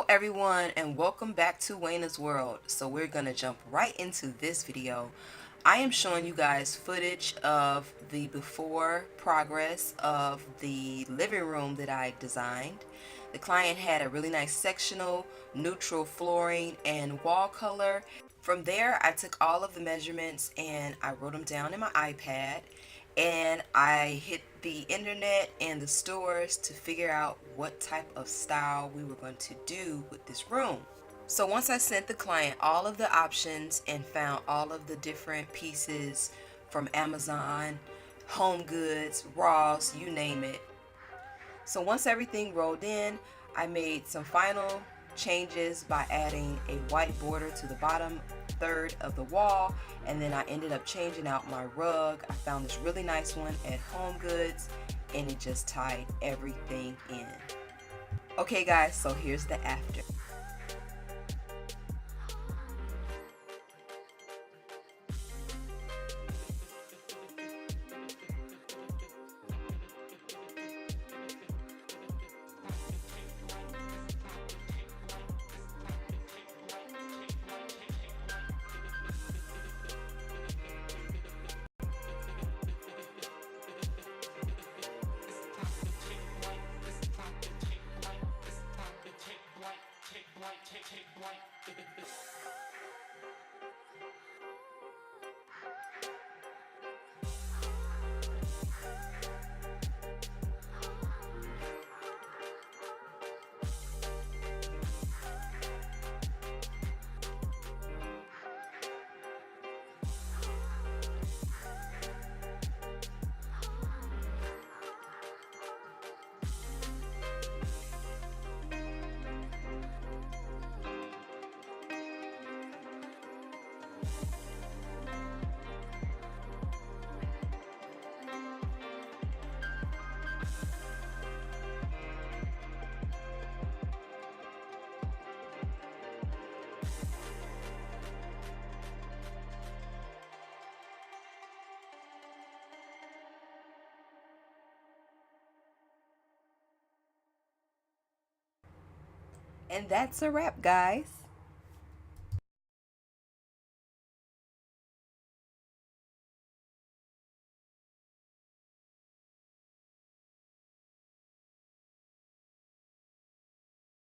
Hello everyone and welcome back to Wayna's World. So we're gonna jump right into this video. I am showing you guys footage of the before progress of the living room that I designed. The client had a really nice sectional, neutral flooring and wall color. From there I took all of the measurements and I wrote them down in my iPad, and I hit the internet and the stores to figure out what type of style we were going to do with this room. So once I sent the client all of the options and found all of the different pieces from Amazon, Home Goods, Ross, you name it. So once everything rolled in, I made some final changes by adding a white border to the bottom third of the wall, and then I ended up changing out my rug. I found this really nice one at Home Goods and it just tied everything in. Okay guys, so here's the after. And that's a wrap, guys.